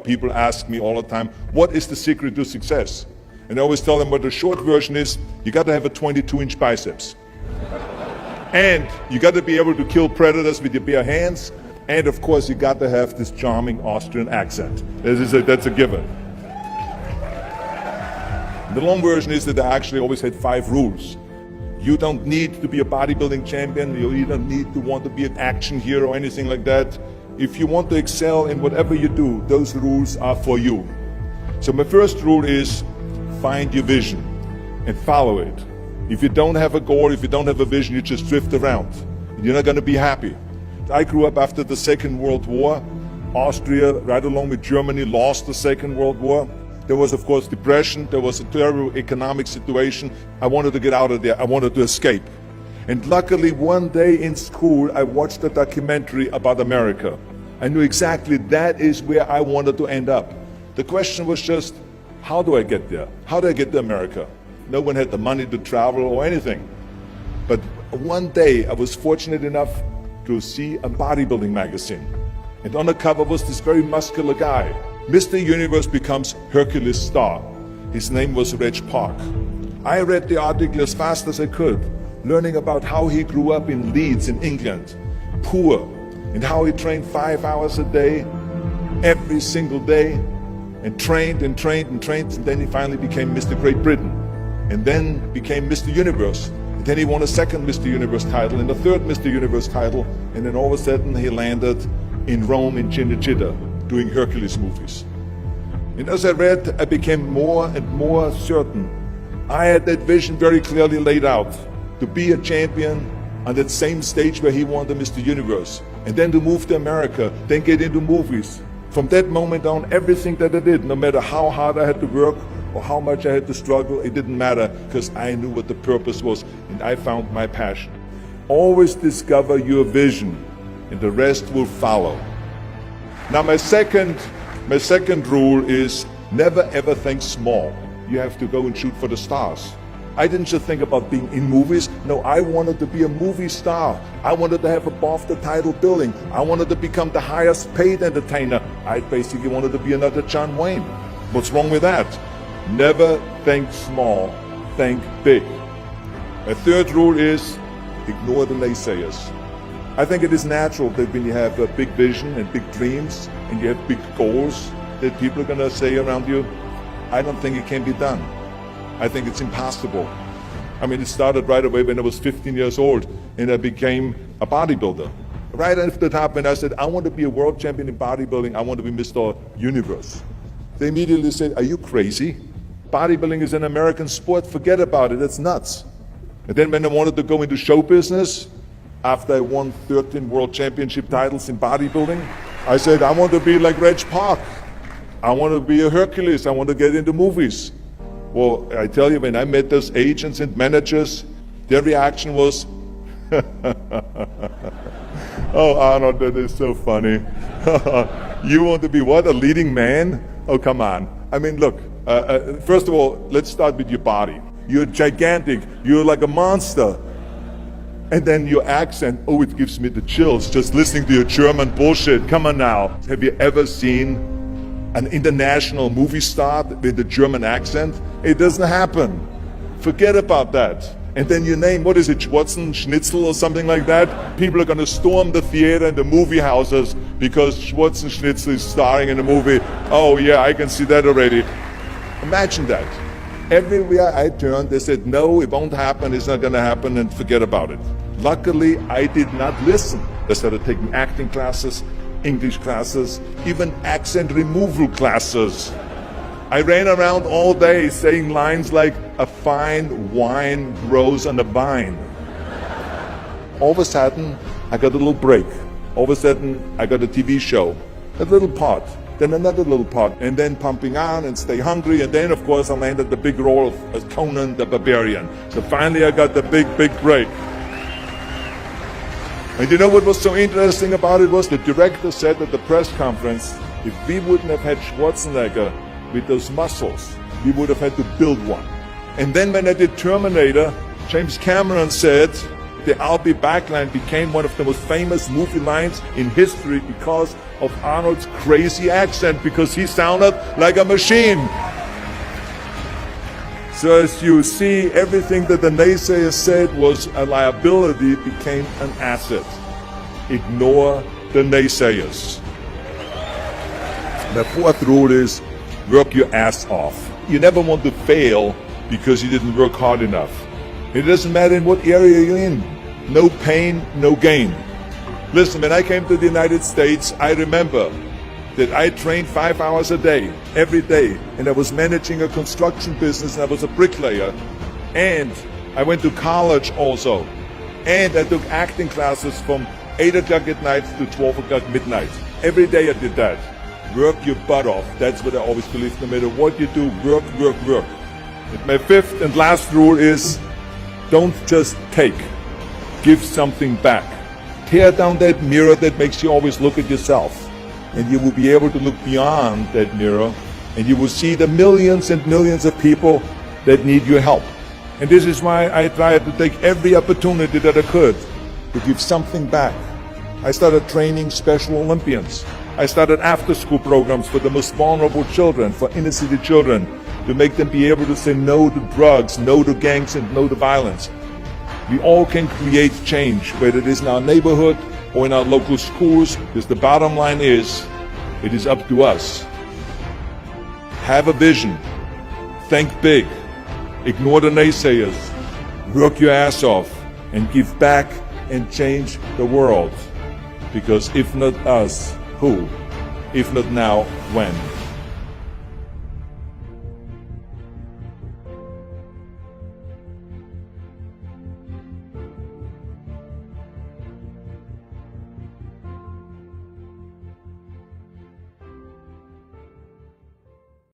People ask me all the time, what is the secret to success? And I always tell them what the short version is, you got to have a 22-inch biceps. And you got to be able to kill predators with your bare hands. And of course, you got to have this charming Austrian accent. That's a given. The long version is that I actually always had 5 rules. You don't need to be a bodybuilding champion. You don't need to want to be an action hero or anything like that. If you want to excel in whatever you do, those rules are for you. So my first rule is find your vision and follow it. If you don't have a goal, if you don't have a vision, you just drift around. You're not going to be happy. I grew up after the Second World War. Austria, right along with Germany, lost the Second World War. There was, of course, depression. There was a terrible economic situation. I wanted to get out of there. I wanted to escape. And luckily, one day in school, I watched a documentary about America. I knew exactly that is where I wanted to end up. The question was just, how do I get there? How do I get to America? No one had the money to travel or anything. But one day, I was fortunate enough to see a bodybuilding magazine. And on the cover was this very muscular guy. Mr. Universe becomes Hercules star. His name was Reg Park. I read the article as fast as I could, learning about how he grew up in Leeds in England, poor, and how he trained 5 hours a day, every single day, and trained and trained and trained, and then he finally became Mr. Great Britain, and then became Mr. Universe. And then he won a second Mr. Universe title and a third Mr. Universe title, and then all of a sudden he landed in Rome in Cinecittà, doing Hercules movies. And as I read, I became more and more certain. I had that vision very clearly laid out, to be a champion on that same stage where he won the Mr. Universe, and then to move to America, then get into movies. From that moment on, everything that I did, no matter how hard I had to work or how much I had to struggle, it didn't matter, because I knew what the purpose was, and I found my passion. Always discover your vision, and the rest will follow. Now my second rule is never ever think small. You have to go and shoot for the stars. I didn't just think about being in movies. No, I wanted to be a movie star. I wanted to have above the title billing. I wanted to become the highest paid entertainer. I basically wanted to be another John Wayne. What's wrong with that? Never think small, think big. My third rule is ignore the naysayers. I think it is natural that when you have a big vision and big dreams and you have big goals, that people are going to say around you, I don't think it can be done. I think it's impossible. I mean, it started right away when I was 15 years old and I became a bodybuilder. Right after that, when I said, I want to be a world champion in bodybuilding, I want to be Mr. Universe. They immediately said, are you crazy? Bodybuilding is an American sport, forget about it, that's nuts. And then when I wanted to go into show business, after I won 13 world championship titles in bodybuilding, I said, I want to be like Reg Park. I want to be a Hercules. I want to get into movies. Well, I tell you, when I met those agents and managers, their reaction was, oh, Arnold, that is so funny. You want to be what, a leading man? Oh, come on. I mean, look, first of all, let's start with your body. You're gigantic. You're like a monster. And then your accent, oh, it gives me the chills just listening to your German bullshit. Come on now. Have you ever seen an international movie star with a German accent? It doesn't happen. Forget about that. And then your name, what is it, Schwarzen, Schnitzel or something like that? People are going to storm the theater and the movie houses because Schwarzen Schnitzel is starring in a movie. Oh yeah, I can see that already. Imagine that. Everywhere I turned, they said, no, it won't happen, it's not going to happen, and forget about it. Luckily, I did not listen. I started taking acting classes, English classes, even accent removal classes. I ran around all day saying lines like, a fine wine grows on a vine. All of a sudden, I got a little break. All of a sudden, I got a TV show, a little part. Then another little part, and then Pumping On and Stay Hungry, and then of course I landed the big role of Conan the Barbarian. So finally I got the big break. And you know what was so interesting about it was the director said at the press conference, if we wouldn't have had Schwarzenegger with those muscles, we would have had to build one. And then when I did Terminator, James Cameron said, the "I'll be back" line became one of the most famous movie lines in history because of Arnold's crazy accent, because he sounded like a machine. So as you see, everything that the naysayers said was a liability became an asset. Ignore the naysayers. The fourth rule is work your ass off. You never want to fail because you didn't work hard enough. It doesn't matter in what area you're in. No pain, no gain. Listen, when I came to the United States, I remember that I trained 5 hours a day, every day, and I was managing a construction business, and I was a bricklayer, and I went to college also, and I took acting classes from 8 o'clock at night to 12 o'clock midnight. Every day I did that. Work your butt off. That's what I always believe. No matter what you do, work, work, work. And my fifth and last rule is don't just take. Give something back. Tear down that mirror that makes you always look at yourself. And you will be able to look beyond that mirror, and you will see the millions and millions of people that need your help. And this is why I tried to take every opportunity that I could to give something back. I started training Special Olympians. I started after-school programs for the most vulnerable children, for inner-city children, to make them be able to say no to drugs, no to gangs, and no to violence. We all can create change, whether it is in our neighborhood or in our local schools, because the bottom line is, it is up to us. Have a vision. Think big. Ignore the naysayers. Work your ass off and give back and change the world. Because if not us, who? If not now, when?